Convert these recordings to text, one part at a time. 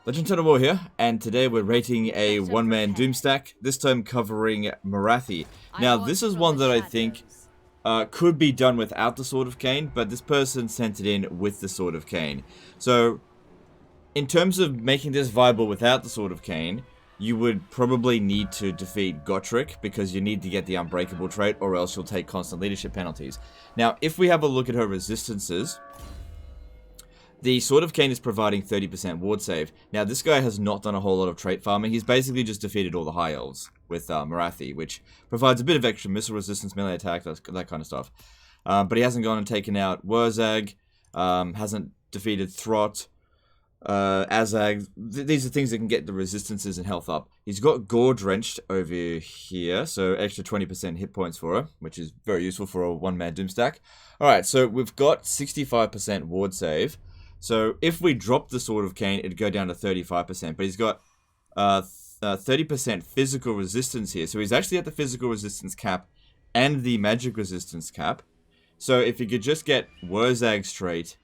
Legend Total War here, and today we're rating a one-man Doom stack, this time covering Morathi. Now, this is one that I think could be done without the Sword of Cain, but this person sent it in with the Sword of Cain. So, in terms of making this viable without the Sword of Cain, you would probably need to defeat Gotrek, because you need to get the Unbreakable trait, or else you'll take constant leadership penalties. Now, if we have a look at her resistances, the Sword of Cain is providing 30% ward save. Now, this guy has not done a whole lot of trait farming. He's basically just defeated all the High Elves with Morathi, which provides a bit of extra missile resistance, melee attack, that kind of stuff. But he hasn't gone and taken out Wurzag, hasn't defeated Throt, Azag. These are things that can get the resistances and health up. He's got Gore Drenched over here, so extra 20% hit points for her, which is very useful for a one-man Doom stack. Alright, so we've got 65% ward save. So if we drop the Sword of Cain, it'd go down to 35%. But he's got 30% physical resistance here. So he's actually at the physical resistance cap and the magic resistance cap. So if he could just get Wurzag's trait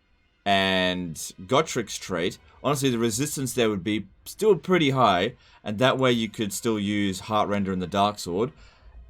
and Gotrek's trait, honestly, the resistance there would be still pretty high. And that way you could still use Heartrender and the Dark Sword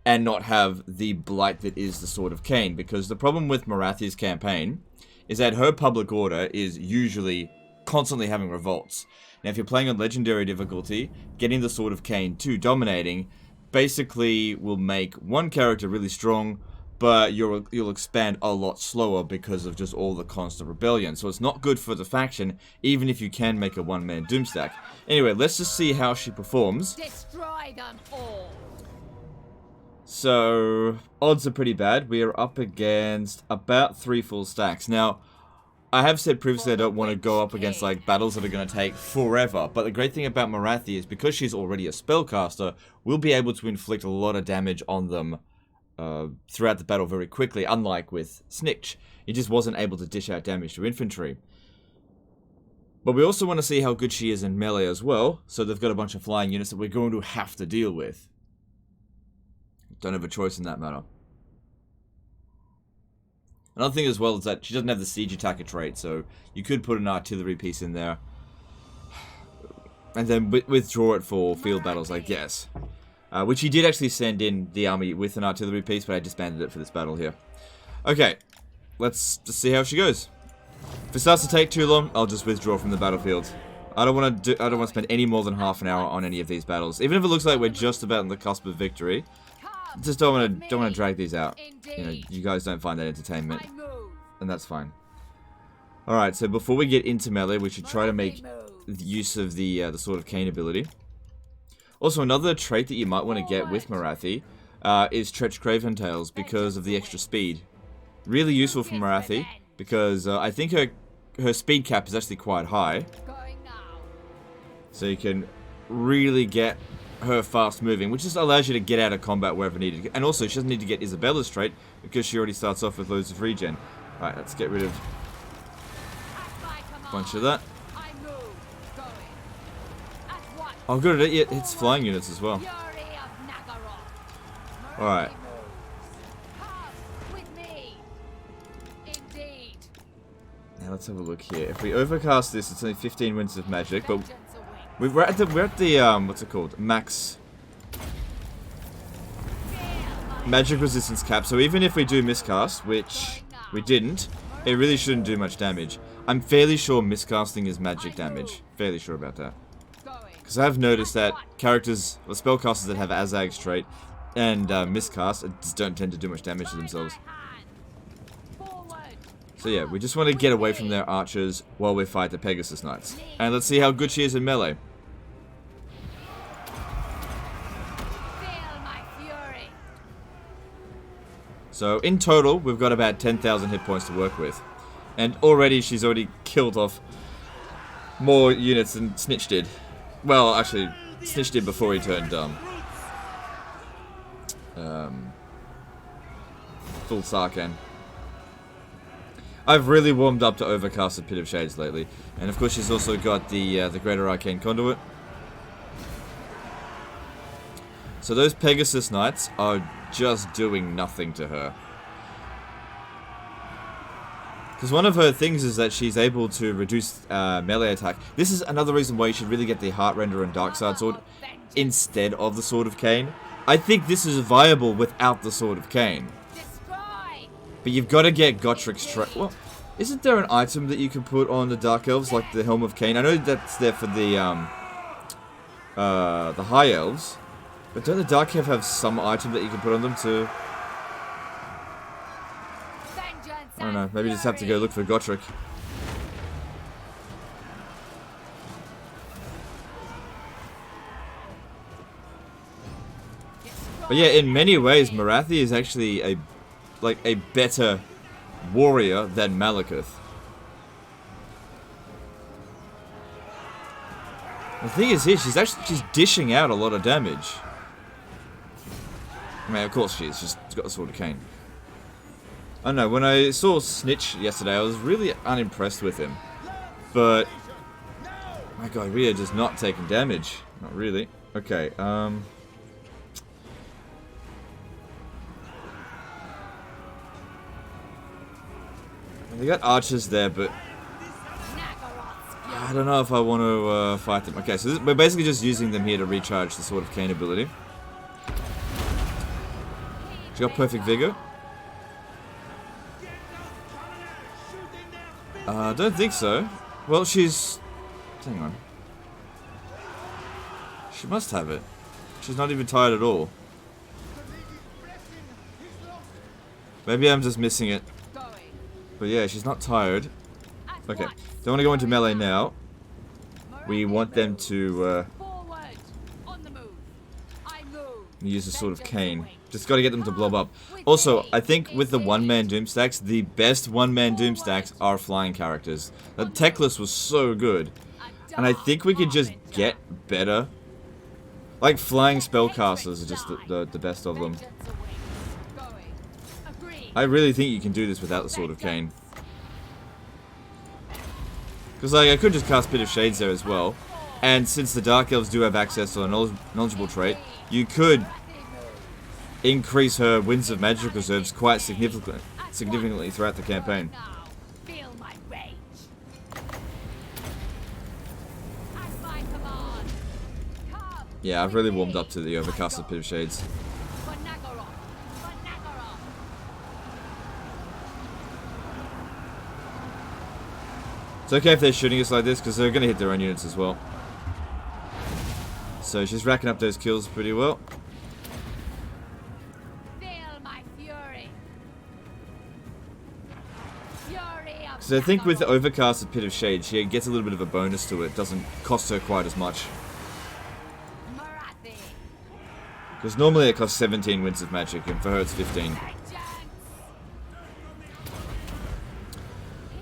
and not have the blight that is the Sword of Cain. Because the problem with Morathi's campaign is that her public order is usually constantly having revolts. Now, if you're playing on legendary difficulty, getting the Sword of Cain to dominating basically will make one character really strong, but you'll expand a lot slower because of just all the constant rebellion. So it's not good for the faction, even if you can make a one-man Doom stack. Anyway, let's just see how she performs. Destroy them all. So, odds are pretty bad. We are up against about 3 full stacks. Now, I have said previously I don't want to go up against like battles that are going to take forever. But the great thing about Morathi is because she's already a spellcaster, we'll be able to inflict a lot of damage on them throughout the battle very quickly, unlike with Snitch. He just wasn't able to dish out damage to infantry. But we also want to see how good she is in melee as well. So they've got a bunch of flying units that we're going to have to deal with. Don't have a choice in that matter. Another thing as well is that she doesn't have the siege attacker trait, so you could put an artillery piece in there. And then withdraw it for field battles, I guess. Which he did actually send in the army with an artillery piece, but I disbanded it for this battle here. Okay, let's just see how she goes. If it starts to take too long, I'll just withdraw from the battlefield. I don't want to spend any more than half an hour on any of these battles. Even if it looks like we're just about on the cusp of victory, just don't want to drag these out. You know, you guys don't find that entertainment, and that's fine. All right, so before we get into melee, we should try to make use of the Sword of Cain ability. Also, another trait that you might want to get with Morathi is Tretch Craven Tails because of the extra speed. Really useful for Morathi because I think her speed cap is actually quite high, so you can really get her fast moving, which just allows you to get out of combat wherever needed. And also, she doesn't need to get Isabella's trait because she already starts off with loads of regen. Alright, let's get rid of a bunch of that. Oh, good, it hits flying units as well. Alright. Now let's have a look here. If we overcast this, it's only 15 winds of magic, but we're at the what's it called? Max magic resistance cap. So even if we do miscast, which we didn't, it really shouldn't do much damage. I'm fairly sure miscasting is magic damage. Fairly sure about that. Because I've noticed that characters or spellcasters that have Azag's trait and miscast just don't tend to do much damage to themselves. So yeah, we just want to get away from their archers while we fight the Pegasus Knights. And let's see how good she is in melee. So in total, we've got about 10,000 hit points to work with. And already she's already killed off more units than Snitch did. Well, actually, Snitch did before he turned full Sarkhan. I've really warmed up to Overcasted Pit of Shades lately. And of course she's also got the Greater Arcane Conduit. So those Pegasus Knights are just doing nothing to her. Because one of her things is that she's able to reduce melee attack. This is another reason why you should really get the Heartrender and Darkside Sword instead of the Sword of Cain. I think this is viable without the Sword of Cain. But you've got to get Gottrik's trait. Well, isn't there an item that you can put on the Dark Elves, like the Helm of Cain? I know that's there for the High Elves. But don't the Dark Elves have some item that you can put on them to... I don't know, maybe you just have to go look for Gotrek. But yeah, in many ways, Morathi is actually a better warrior than Malekith. The thing is here, she's dishing out a lot of damage. I mean, of course she is. She's got the Sword of Cain. I don't know, when I saw Snitch yesterday, I was really unimpressed with him. But, my god, we are just not taking damage. Not really. Okay, they got archers there, but I don't know if I want to fight them. Okay, so we're basically just using them here to recharge the Sword of Cain ability. She got Perfect Vigor. I don't think so. Well, she's... Hang on. She must have it. She's not even tired at all. Maybe I'm just missing it. But yeah, she's not tired. Okay, don't want to go into melee now. We want them to use the Sword of Cain. Just got to get them to blob up. Also, I think with the one-man Doom stacks, the best one-man Doom stacks are flying characters. The Teclis was so good. And I think we could just get better. Like, flying spellcasters are just the best of them. I really think you can do this without the Sword of Cain. Because, like, I could just cast Pit of Shades there as well. And since the Dark Elves do have access to a knowledgeable trait, you could increase her Winds of Magic reserves quite significantly throughout the campaign. Yeah, I've really warmed up to the overcasted Pit of Shades. It's okay if they're shooting us like this, because they're going to hit their own units as well. So she's racking up those kills pretty well. So I think with the overcasted Pit of Shade, she gets a little bit of a bonus to it. Doesn't cost her quite as much. Because normally it costs 17 Winds of Magic, and for her it's 15.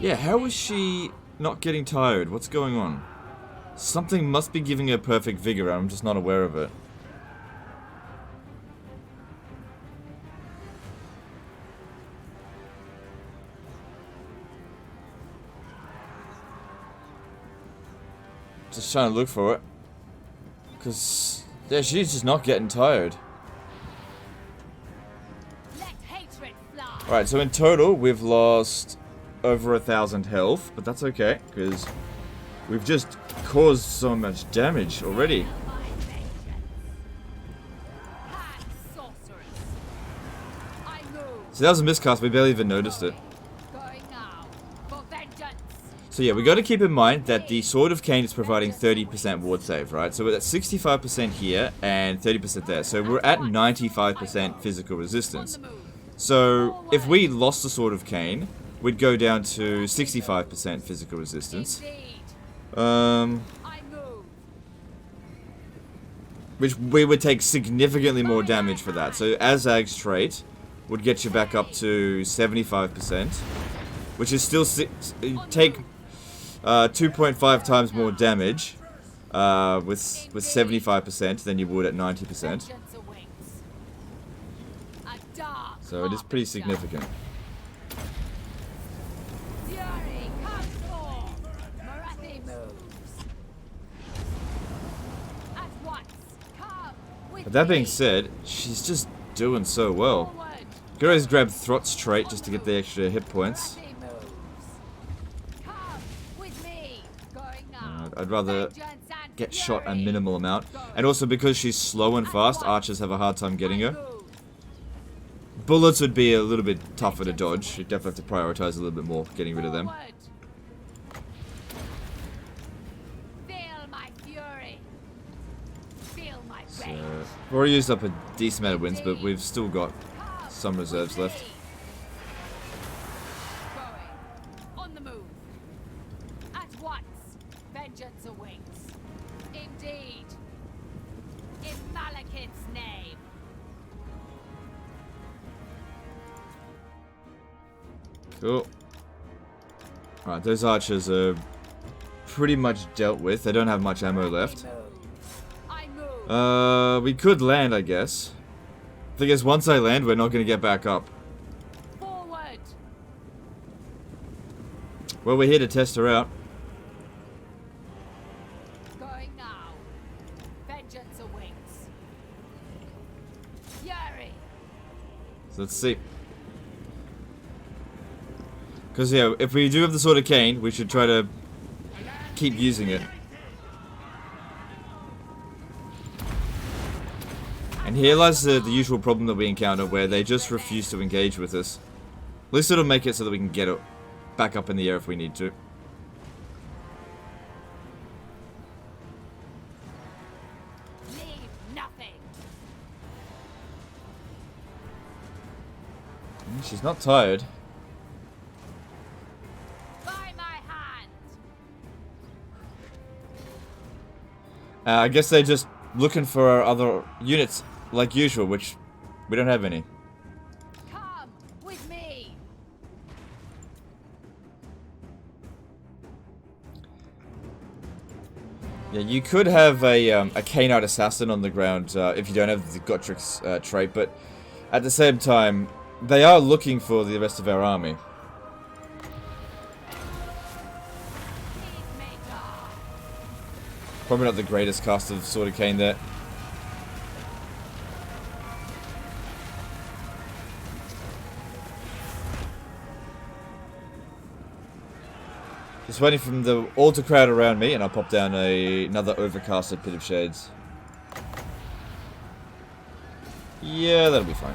Yeah, how is she not getting tired? What's going on? Something must be giving her perfect vigor, I'm just not aware of it. Just trying to look for it. Because, yeah, she's just not getting tired. Alright, so in total, we've lost over 1,000 health, but that's okay, because we've just caused so much damage already. So that was a miscast, we barely even noticed it. So yeah, we got to keep in mind that the Sword of Cain is providing 30% ward save, right? So we're at 65% here and 30% there. So we're at 95% physical resistance. So if we lost the Sword of Cain, we'd go down to 65% physical resistance. Which we would take significantly more damage for that. So Azag's trait would get you back up to 75%, which is still take 2.5 times more damage with 75% than you would at 90%. So it is pretty significant. But that being said, she's just doing so well. Could always grab Throt's trait just to get the extra hit points. I'd rather get shot a minimal amount. And also because she's slow and fast, archers have a hard time getting her. Bullets would be a little bit tougher to dodge. You definitely have to prioritize a little bit more getting rid of them. So, we've already used up a decent amount of wins, but we've still got some reserves left. On the move. At once, vengeance awaits. Indeed. In Malekith's name. Cool. Alright, those archers are pretty much dealt with. They don't have much ammo left. We could land, I guess. Thing is, once I land, we're not going to get back up. Forward. Well, we're here to test her out. Going now. Vengeance awaits. Fury. So let's see. Because, yeah, if we do have the Sword of Cain, we should try to keep using it. And here lies the usual problem that we encounter, where they just refuse to engage with us. At least it'll make it so that we can get it back up in the air if we need to. Leave nothing. She's not tired. By my hand. I guess they're just looking for our other units, like usual, which we don't have any. Come with me. Yeah, you could have a canine assassin on the ground if you don't have the Gottric's trait, but at the same time, they are looking for the rest of our army. Probably not the greatest cast of Sword of Cain there. Just waiting for the all to crowd around me, and I'll pop down another overcasted Pit of Shades. Yeah, that'll be fine.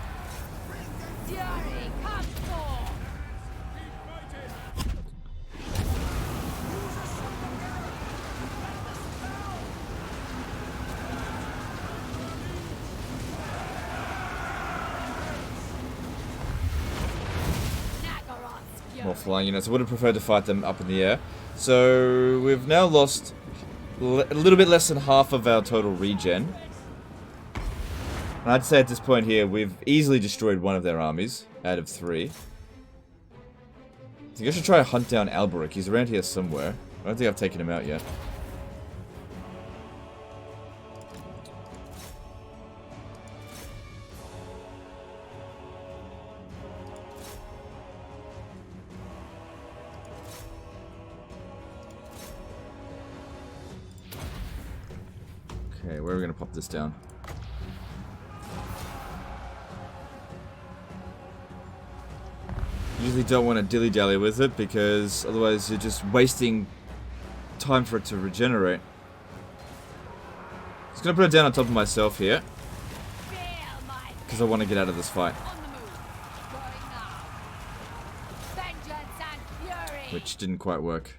Fury, come forth. More flying units. I would have preferred to fight them up in the air. So we've now lost a little bit less than half of our total regen. And I'd say at this point here, we've easily destroyed one of their armies out of 3. I think I should try to hunt down Alberic. He's around here somewhere. I don't think I've taken him out yet. Okay, where are we going to pop this down? Usually don't want to dilly-dally with it, because otherwise you're just wasting time for it to regenerate. Just going to put it down on top of myself here, because I want to get out of this fight. Which didn't quite work.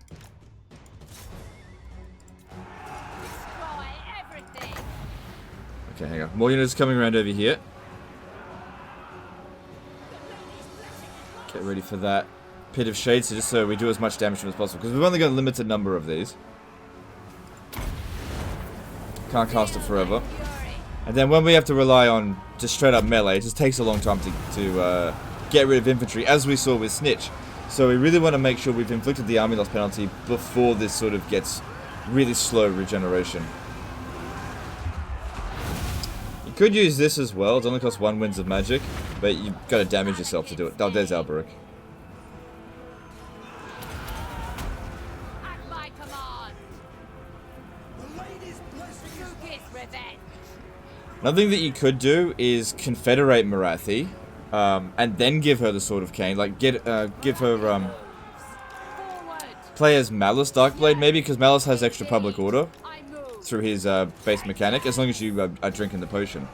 Okay, hang on. More units coming around over here. Get ready for that Pit of Shades, so just so we do as much damage as possible, because we've only got a limited number of these. Can't cast it forever. And then when we have to rely on just straight up melee, it just takes a long time to get rid of infantry, as we saw with Snitch. So we really want to make sure we've inflicted the army loss penalty before this sort of gets really slow regeneration. You could use this as well. It only costs 1 Winds of Magic, but you've got to damage yourself to do it. Oh, there's Alberic. At my command. Another thing that you could do is confederate Morathi, and then give her the Sword of Cain. Like give her play as Malice Darkblade, maybe, because Malice has extra public order I move. through his base mechanic, as long as you are drinking the potion.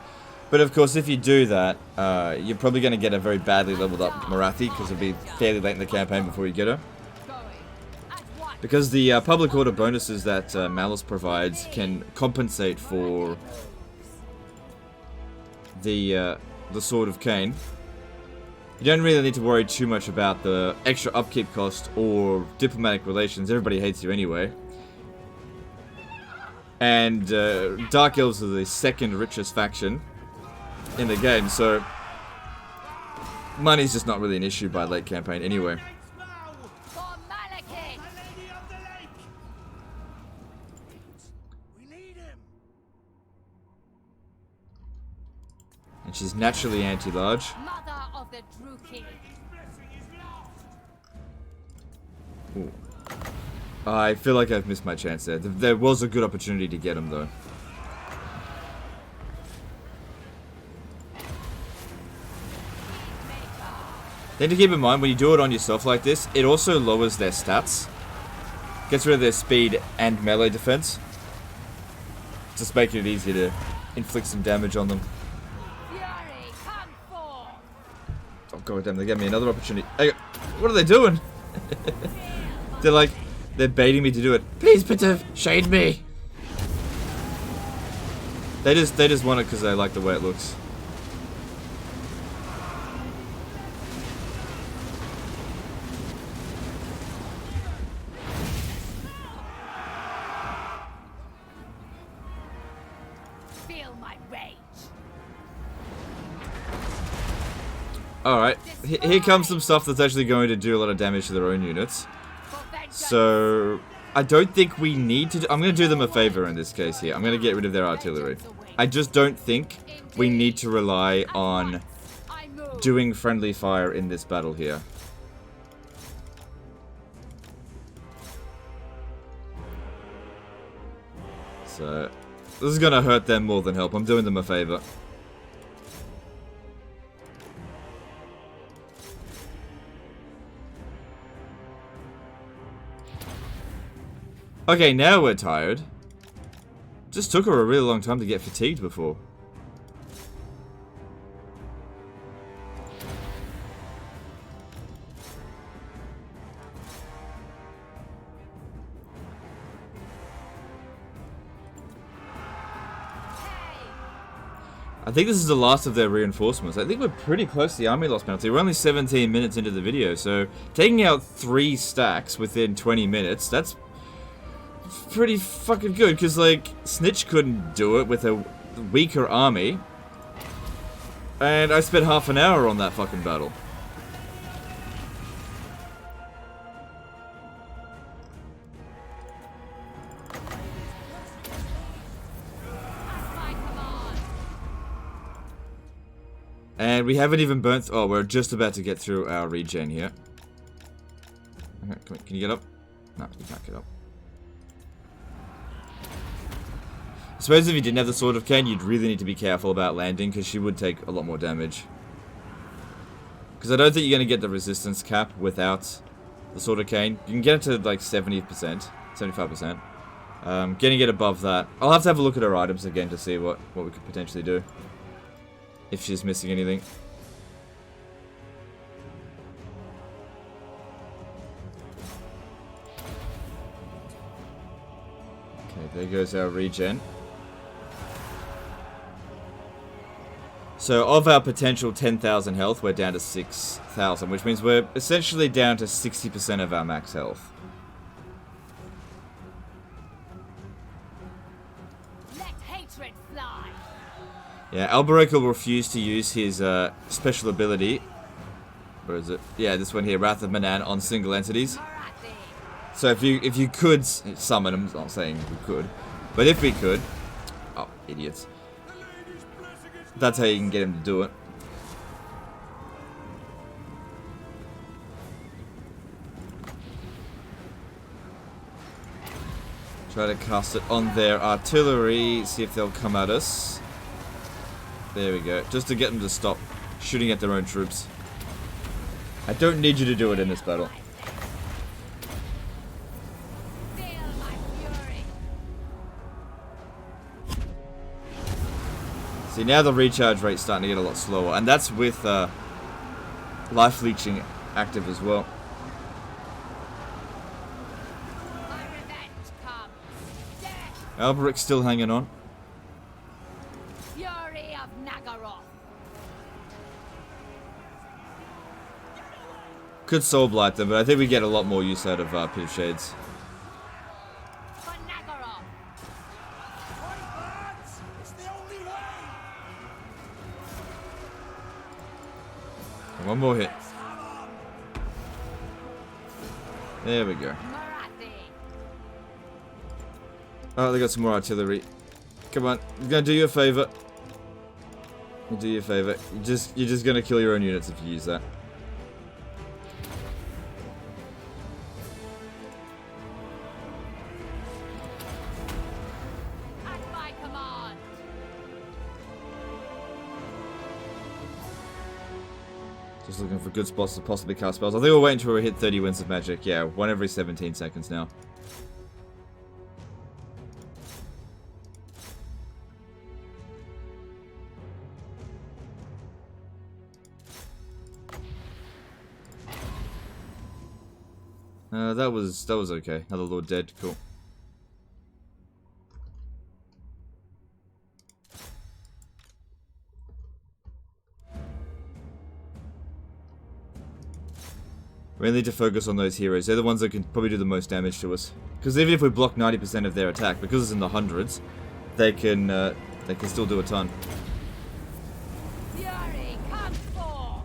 But of course, if you do that, you're probably going to get a very badly leveled up Morathi, because it'll be fairly late in the campaign before you get her. Going. At what? Because the public order bonuses that Malice provides can compensate for the Sword of Cain. You don't really need to worry too much about the extra upkeep cost or diplomatic relations. Everybody hates you anyway. And Dark Elves are the second richest faction in the game, so money's just not really an issue by late campaign anyway. For Malekith. And she's naturally anti-large. Mother of the Druki. Ooh. I feel like I've missed my chance there. There was a good opportunity to get him, though. Then to keep in mind, when you do it on yourself like this, it also lowers their stats. Gets rid of their speed and melee defense. Just making it easier to inflict some damage on them. Fury, come forth. Oh god damn, they gave me another opportunity. Hey, what are they doing? They're baiting me to do it. Please, Peter, shade me. They just want it because they like the way it looks. Feel my rage. Alright, here comes some stuff that's actually going to do a lot of damage to their own units. For vengeance. So, I don't think we need to I'm going to do them a favor in this case here. I'm going to get rid of their artillery. I just don't think we need to rely on I move. doing friendly fire in this battle here. So, this is going to hurt them more than help. I'm doing them a favor. Okay, now we're tired. Just took her a really long time to get fatigued before. I think this is the last of their reinforcements. I think we're pretty close to the army loss penalty. We're only 17 minutes into the video, so taking out 3 stacks within 20 minutes, that's pretty fucking good, because, like, Snitch couldn't do it with a weaker army. And I spent half an hour on that fucking battle. My command. And we haven't even burnt... Oh, we're just about to get through our regen here. Okay, come on, can you get up? No, you can't get up. I suppose if you didn't have the Sword of Cain, you'd really need to be careful about landing, because she would take a lot more damage. Because I don't think you're going to get the resistance cap without the Sword of Cain. You can get it to like 70%, 75%. Getting it above that. I'll have to have a look at her items again to see what we could potentially do. If she's missing anything. Okay, there goes our regen. So, of our potential 10,000 health, we're down to 6,000, which means we're essentially down to 60% of our max health. Let hatred fly. Yeah, Alberich will refuse to use his special ability. Where is it? Yeah, this one here, Wrath of Manan, on single entities. Morathi. So if you could summon him, I'm not saying we could, but if we could... Oh, idiots. That's how you can get him to do it. Try to cast it on their artillery, see if they'll come at us. There we go. Just to get them to stop shooting at their own troops. I don't need you to do it in this battle. See, now the recharge rate's starting to get a lot slower, and that's with life leeching active as well. My revenge comes. Death, Alberic's still hanging on. fury of Nagaroth. Could soul blight them, but I think we get a lot more use out of Pit of Shades. For Nagaroth. It's the only way. One more hit. There we go. Morathi. Oh, they got some more artillery. Come on, I'm gonna do you a favor. I'll do you a favor. You're just gonna kill your own units if you use that. At my command. Just looking for good spots to possibly cast spells. I think we'll wait until we hit 30 winds of magic. Yeah, one every 17 seconds now. That was okay. Another Lord dead. Cool. We need to focus on those heroes. They're the ones that can probably do the most damage to us. Because even if we block 90% of their attack, because it's in the hundreds, they can still do a ton. Fury, come forth.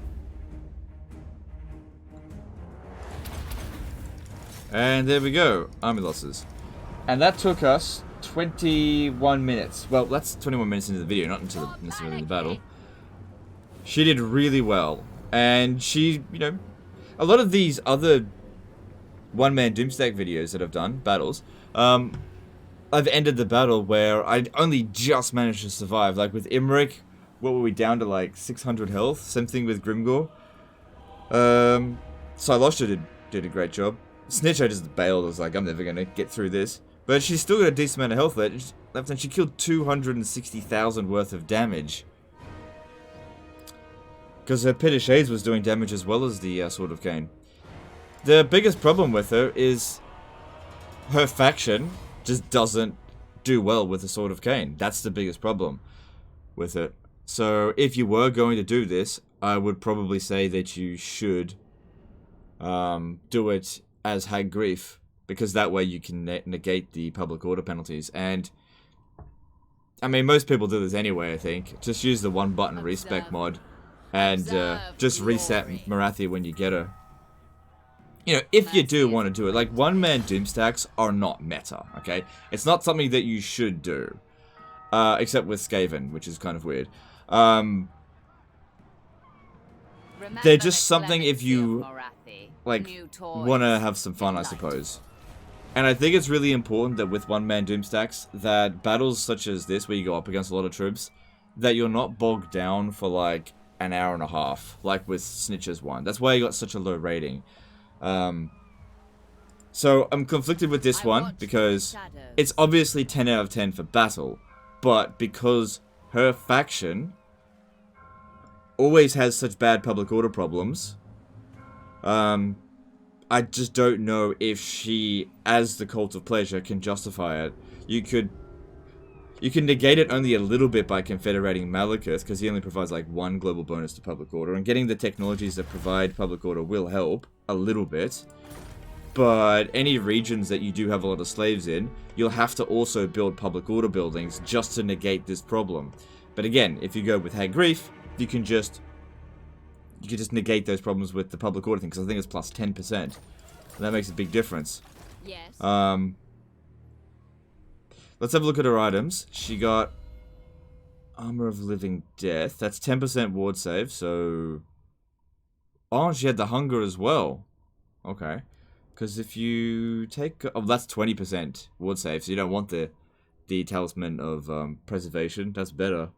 And there we go. Army losses. And that took us 21 minutes. Well, that's 21 minutes into the video, not into necessarily the battle. She did really well. And she, you know, a lot of these other one-man Doomstack videos that I've done, battles, I've ended the battle where I only just managed to survive. Like with Imric, what were we down to, like 600 health? Same thing with Grimgor. Silosha did a great job. Snitch, I just bailed. I was like, I'm never going to get through this. But she's still got a decent amount of health left, and she killed 260,000 worth of damage. Because her Pit of Shades was doing damage as well as the Sword of Cain. The biggest problem with her is her faction just doesn't do well with the Sword of Cain. That's the biggest problem with it. So if you were going to do this, I would probably say that you should do it as Hag Grief, because that way you can negate the public order penalties. And I mean, most people do this anyway, I think. Just use the one button respec mod and just reset Morathi when you get her. You know, if you do want to do it, like one-man Doomstacks are not meta, okay? It's not something that you should do, except with Skaven, which is kind of weird. They're just something if you like want to have some fun, I suppose. And I think it's really important that with one-man Doomstacks, that battles such as this, where you go up against a lot of troops, that you're not bogged down for like an hour and a half, like with Snitch's one. That's why he got such a low rating. So I'm conflicted with this one because it's obviously 10 out of 10 for battle, but because her faction always has such bad public order problems, I just don't know if she, as the Cult of Pleasure, can justify it. You can negate it only a little bit by confederating Malekith, because he only provides like one global bonus to public order, and getting the technologies that provide public order will help a little bit. But any regions that you do have a lot of slaves in, you'll have to also build public order buildings just to negate this problem. But again, if you go with Hag Grief, you can just negate those problems with the public order thing, because I think it's plus 10%. And that makes a big difference. Yes. Let's have a look at her items. She got Armor of Living Death. That's 10% ward save, so... Oh, she had the Hunger as well. Okay. Because if you take... Oh, that's 20% ward save, so you don't want the Talisman of Preservation. That's better.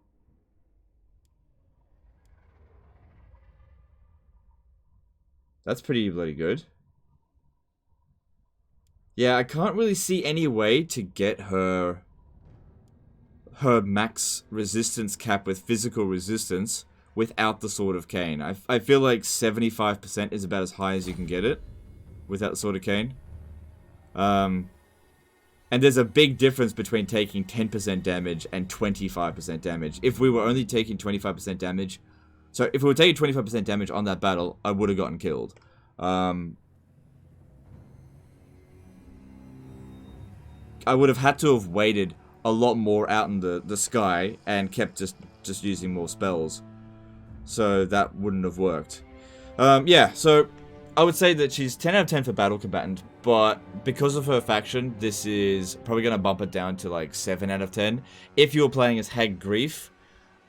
That's pretty bloody good. Yeah, I can't really see any way to get her her max resistance cap with physical resistance without the Sword of Cain. I feel like 75% is about as high as you can get it without the Sword of Cain. And there's a big difference between taking 10% damage and 25% damage. If we were only taking 25% damage... So, if we were taking 25% damage on that battle, I would have gotten killed. I would have had to have waited a lot more out in the sky and kept just using more spells. So that wouldn't have worked. Yeah, so I would say that she's 10 out of 10 for Battle Combatant, but because of her faction, this is probably going to bump it down to like 7 out of 10. If you were playing as Hag Grief,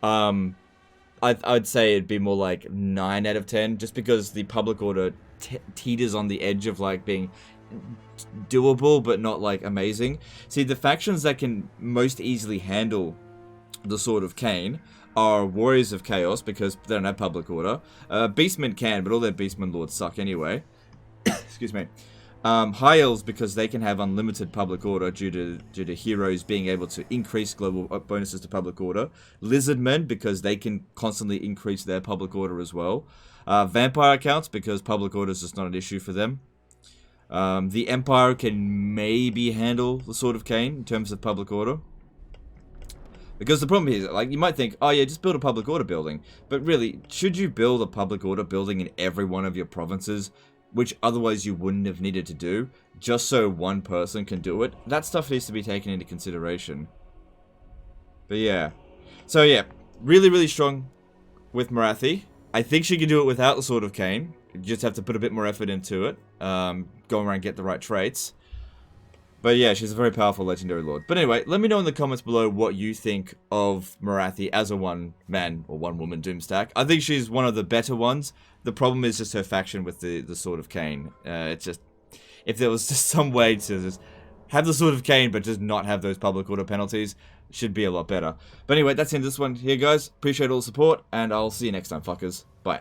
I'd say it'd be more like 9 out of 10, just because the public order teeters on the edge of like being doable but not like amazing. See, the factions that can most easily handle the Sword of Cain are Warriors of Chaos, because they don't have public order. Beastmen can, but all their Beastmen lords suck anyway. Excuse me. High Elves, because they can have unlimited public order due to heroes being able to increase global bonuses to public order. Lizardmen, because they can constantly increase their public order as well. Vampire accounts, because public order is just not an issue for them. The Empire can maybe handle the Sword of Cain in terms of public order. Because the problem is, like, you might think, oh yeah, just build a public order building. But really, should you build a public order building in every one of your provinces, which otherwise you wouldn't have needed to do, just so one person can do it? That stuff needs to be taken into consideration. But yeah. So yeah, really, really strong with Morathi. I think she can do it without the Sword of Cain. You just have to put a bit more effort into it. Go around and get the right traits. But yeah, she's a very powerful legendary lord. But anyway, let me know in the comments below what you think of Morathi as a one-man or one-woman Doomstack. I think she's one of the better ones. The problem is just her faction with the Sword of Cain. It's just... If there was just some way to just have the Sword of Cain, but just not have those public order penalties, should be a lot better. But anyway, that's the end of this one here, guys. Appreciate all the support, and I'll see you next time, fuckers. Bye.